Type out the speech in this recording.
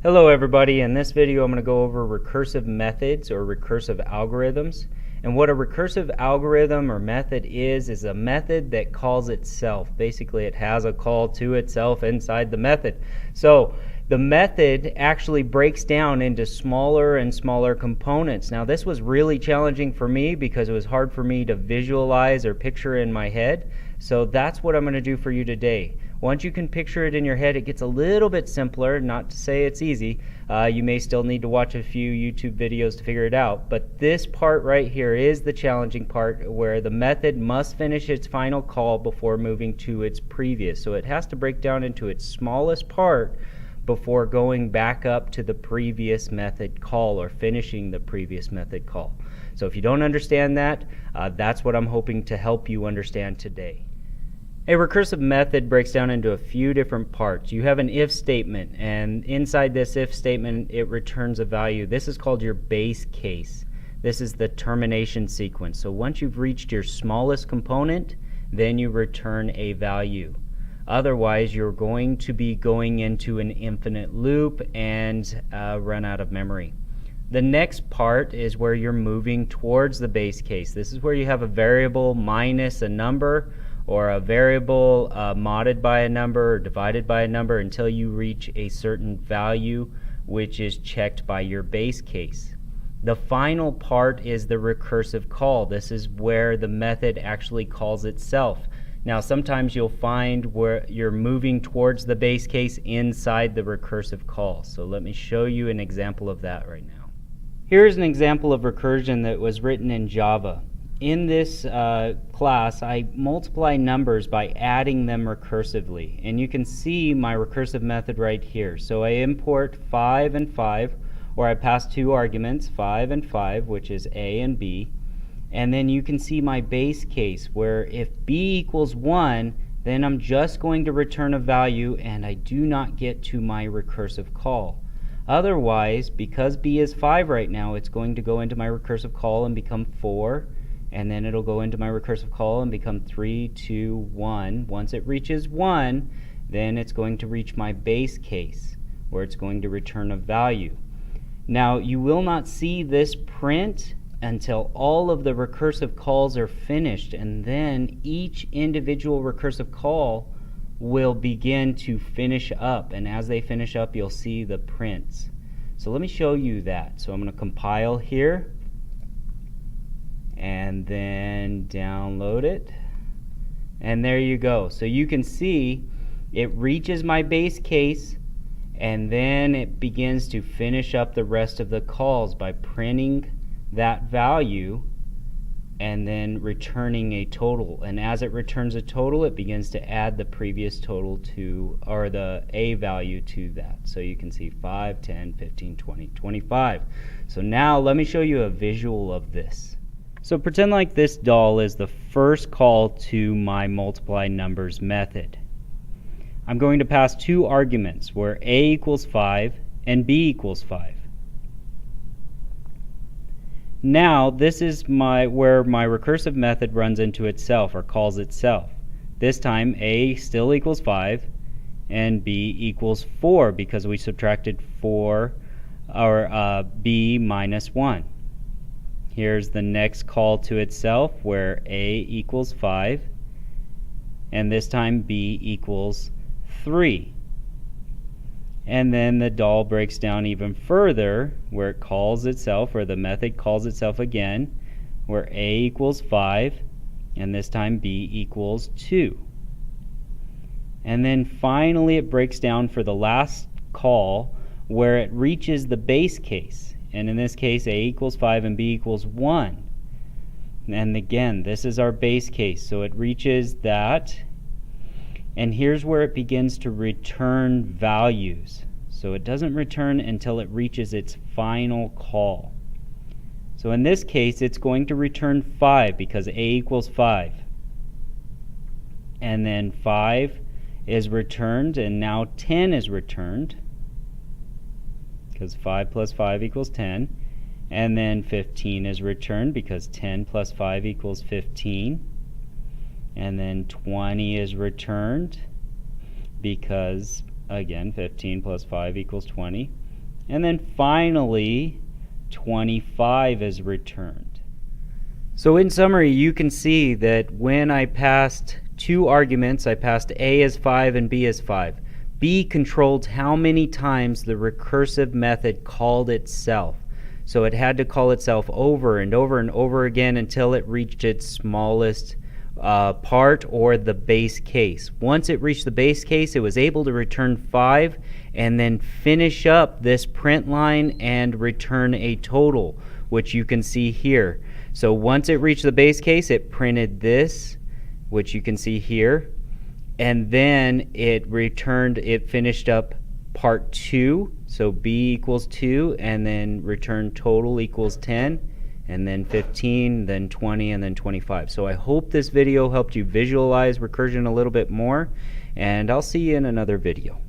Hello everybody, in this video I'm going to go over recursive methods or recursive algorithms. And what a recursive algorithm or method is a method that calls itself. Basically it has a call to itself inside the method. So the method actually breaks down into smaller and smaller components. Now this was really challenging for me because it was hard for me to visualize or picture in my head. So that's what I'm going to do for you today. Once you can picture it in your head, it gets a little bit simpler. Not to say it's easy. You may still need to watch a few YouTube videos to figure it out. But this part right here is the challenging part, where the method must finish its final call before moving to its previous. So it has to break down into its smallest part before going back up to the previous method call or finishing the previous method call. So if you don't understand that, that's what I'm hoping to help you understand today. A recursive method breaks down into a few different parts. You have an if statement, and inside this if statement it returns a value. This is called your base case. This is the termination sequence. So once you've reached your smallest component, then you return a value. Otherwise you're going to be going into an infinite loop and run out of memory. The next part is where you're moving towards the base case. This is where you have a variable minus a number, or a variable modded by a number or divided by a number until you reach a certain value which is checked by your base case. The final part is the recursive call. This is where the method actually calls itself. Now sometimes you'll find where you're moving towards the base case inside the recursive call. So let me show you an example of that right now. Here's an example of recursion that was written in Java. In this class, I multiply numbers by adding them recursively. And you can see my recursive method right here. So I import 5 and 5, or I pass two arguments, 5 and 5, which is A and B. And then you can see my base case, where if B equals 1, then I'm just going to return a value and I do not get to my recursive call. Otherwise, because B is 5 right now, it's going to go into my recursive call and become 4. And then it'll go into my recursive call and become 3, 2, 1. Once it reaches 1, then it's going to reach my base case, where it's going to return a value. Now you will not see this print until all of the recursive calls are finished, and then each individual recursive call will begin to finish up, and as they finish up you'll see the prints. So let me show you that. So I'm going to compile here and then download it, and there you go. So you can see it reaches my base case and then it begins to finish up the rest of the calls by printing that value and then returning a total. And as it returns a total, it begins to add the previous total to, or the A value to that. So you can see 5, 10, 15, 20, 25. So now let me show you a visual of this. So pretend like this doll is the first call to my multiply numbers method. I'm going to pass two arguments where A equals 5 and B equals 5. Now this is where my recursive method runs into itself or calls itself. This time A still equals 5 and B equals 4 because we subtracted 4 or B minus 1. Here's the next call to itself where A equals 5 and this time B equals 3. And then the doll breaks down even further where it calls itself, or the method calls itself again, where A equals 5 and this time B equals 2. And then finally it breaks down for the last call where it reaches the base case. And in this case A equals 5 and B equals 1. And again, this is our base case. So it reaches that, and here's where it begins to return values. So it doesn't return until it reaches its final call. So in this case it's going to return 5 because A equals 5. And then 5 is returned, and now 10 is returned, because 5 plus 5 equals 10. And then 15 is returned because 10 plus 5 equals 15. And then 20 is returned because, again, 15 plus 5 equals 20. and then finally 25 is returned. So in summary, you can see that when I passed two arguments, I passed A as 5 and B as 5. B controlled how many times the recursive method called itself. So it had to call itself over and over and over again until it reached its smallest part, or the base case. Once it reached the base case, it was able to return 5 and then finish up this print line and return a total, which you can see here. So once it reached the base case, it printed this, which you can see here, and then it finished up part 2, so B equals 2, and then return total equals 10, and then 15, then 20, and then 25. So I hope this video helped you visualize recursion a little bit more, and I'll see you in another video.